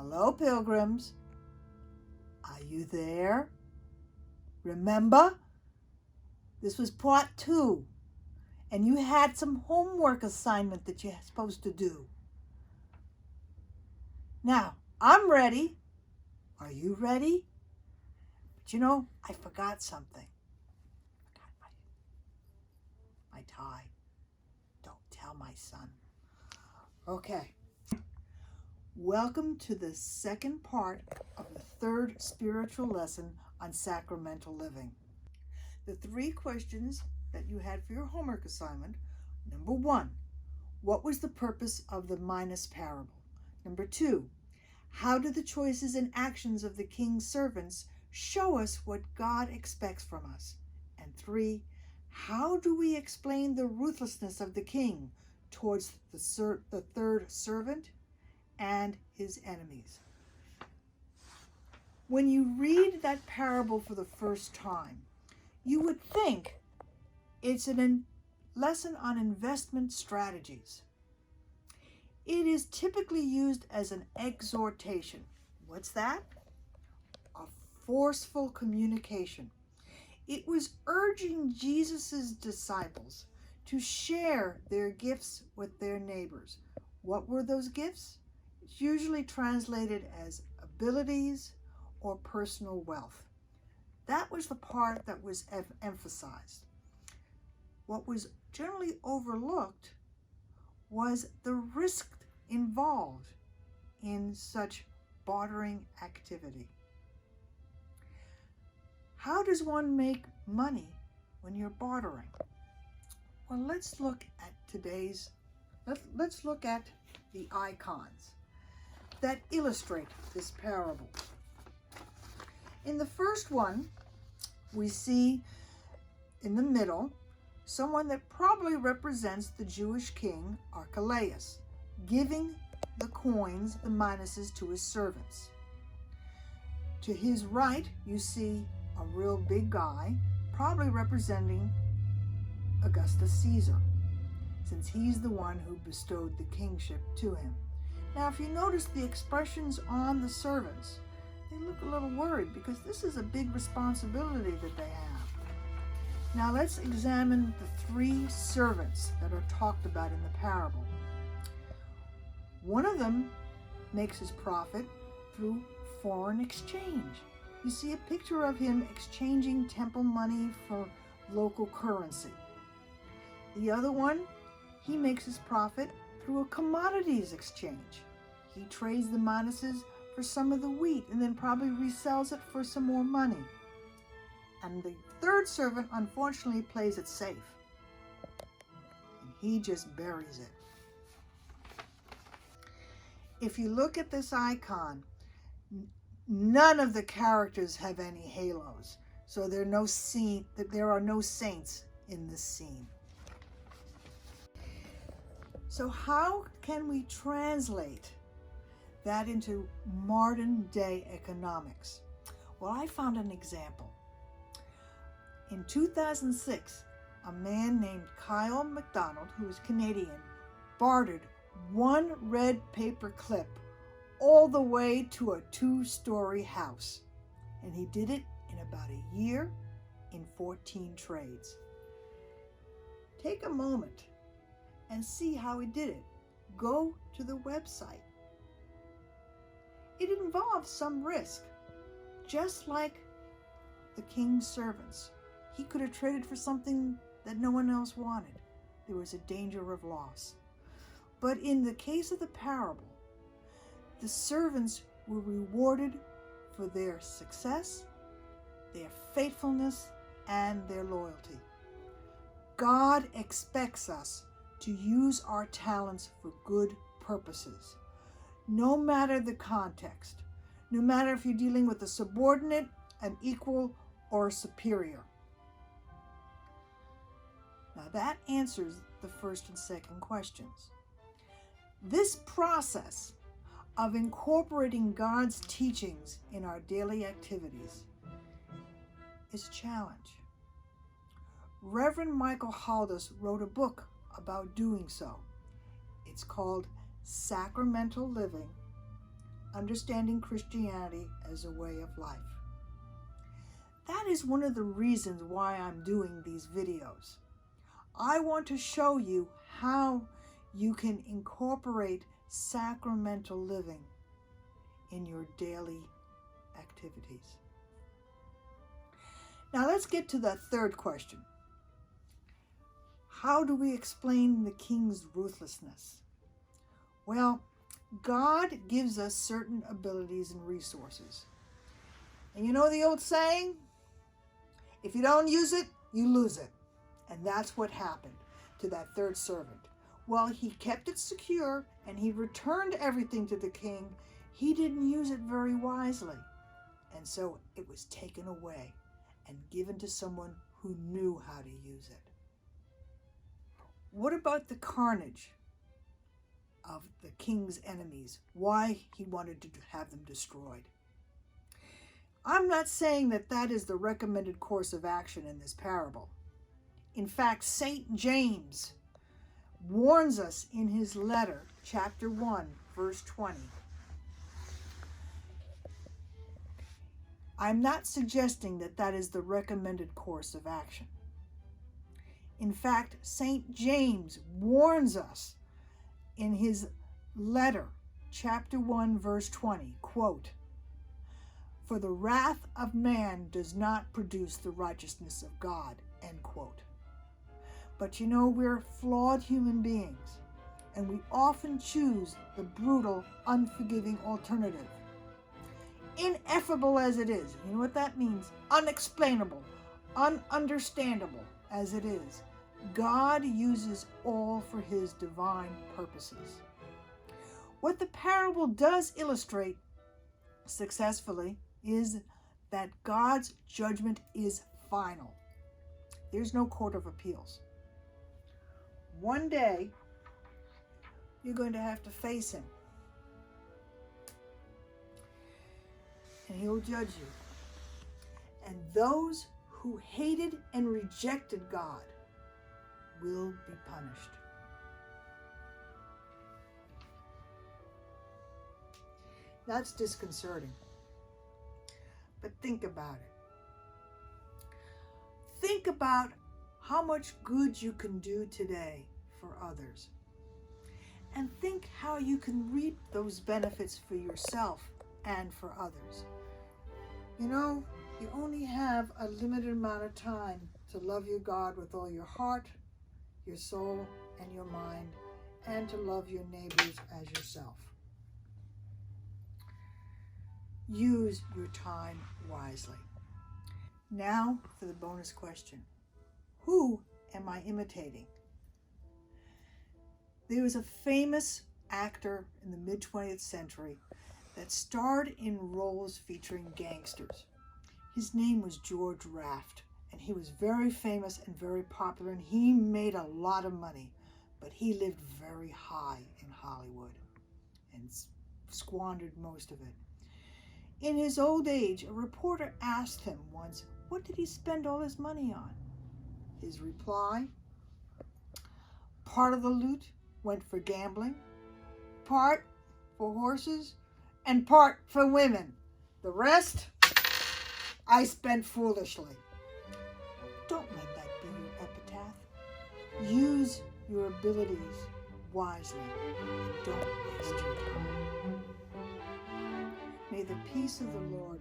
Hello, pilgrims. Are you there? Remember? This was part 2, and you had some homework assignment that you're supposed to do. Now, I'm ready. Are you ready? But you know, I forgot something. I forgot my tie. Don't tell my son. Okay. Welcome to the second part of the third spiritual lesson on sacramental living. The 3 questions that you had for your homework assignment. Number 1, what was the purpose of the Minas parable? Number 2, how do the choices and actions of the king's servants show us what God expects from us? And 3, how do we explain the ruthlessness of the king towards the third servant and his enemies? When you read that parable for the first time, you would think it's a lesson on investment strategies. It is typically used as an exhortation. What's that? A forceful communication. It was urging Jesus' disciples to share their gifts with their neighbors. What were those gifts? It's usually translated as abilities or personal wealth. That was the part that was emphasized. What was generally overlooked was the risk involved in such bartering activity. How does one make money when you're bartering? Well, let's look at let's look at the icons that illustrate this parable. In the first one, we see in the middle someone that probably represents the Jewish king Archelaus, giving the coins, the minuses, to his servants. To his right, you see a real big guy, probably representing Augustus Caesar, since he's the one who bestowed the kingship to him. Now, if you notice the expressions on the servants, they look a little worried because this is a big responsibility that they have. Now let's examine the 3 servants that are talked about in the parable. One of them makes his profit through foreign exchange. You see a picture of him exchanging temple money for local currency. The other one, he makes his profit through a commodities exchange. He trades the minuses for some of the wheat and then probably resells it for some more money. And the third servant, unfortunately, plays it safe. And he just buries it. If you look at this icon, none of the characters have any halos. So there are no saints in this scene. So how can we translate that into modern day economics? Well, I found an example. In 2006, a man named Kyle McDonald, who is Canadian, bartered 1 red paper clip all the way to a 2-story house. And he did it in about a year in 14 trades. Take a moment and see how he did it. Go to the website. It involves some risk, just like the king's servants. He could have traded for something that no one else wanted. There was a danger of loss. But in the case of the parable, the servants were rewarded for their success, their faithfulness, and their loyalty. God expects us to use our talents for good purposes, no matter the context, no matter if you're dealing with a subordinate, an equal, or a superior. Now that answers the first and second questions. This process of incorporating God's teachings in our daily activities is a challenge. Reverend Michael Haldas wrote a book about doing so. It's called Sacramental Living, understanding Christianity as a way of life. That is one of the reasons why I'm doing these videos. I want to show you how you can incorporate sacramental living in your daily activities. Now let's get to the third question. How do we explain the king's ruthlessness? Well, God gives us certain abilities and resources. And you know the old saying? If you don't use it, you lose it. And that's what happened to that third servant. Well, he kept it secure and he returned everything to the king. He didn't use it very wisely. And so it was taken away and given to someone who knew how to use it. What about the carnage of the king's enemies? Why he wanted to have them destroyed? I'm not saying that that is the recommended course of action in this parable. In fact, St. James warns us in his letter, chapter 1, verse 20. I'm not suggesting that that is the recommended course of action. In fact, St. James warns us in his letter, chapter 1, verse 20, quote, "For the wrath of man does not produce the righteousness of God," end quote. But you know, we're flawed human beings, and we often choose the brutal, unforgiving alternative. Ineffable as it is, you know what that means? Unexplainable, ununderstandable as it is, God uses all for his divine purposes. What the parable does illustrate successfully is that God's judgment is final. There's no court of appeals. One day, you're going to have to face him. And he'll judge you. And those who hated and rejected God will be punished. That's disconcerting. But think about it. Think about how much good you can do today for others. And think how you can reap those benefits for yourself and for others. You know, you only have a limited amount of time to love your God with all your heart, your soul, and your mind, and to love your neighbors as yourself. Use your time wisely. Now for the bonus question. Who am I imitating? There was a famous actor in the mid-20th century that starred in roles featuring gangsters. His name was George Raft, and he was very famous and very popular, and he made a lot of money, but he lived very high in Hollywood and squandered most of it. In his old age, a reporter asked him once, what did he spend all his money on? His reply, part of the loot went for gambling, part for horses, and part for women. The rest, I spent foolishly. Don't let that be your epitaph. Use your abilities wisely and don't waste your time. May the peace of the Lord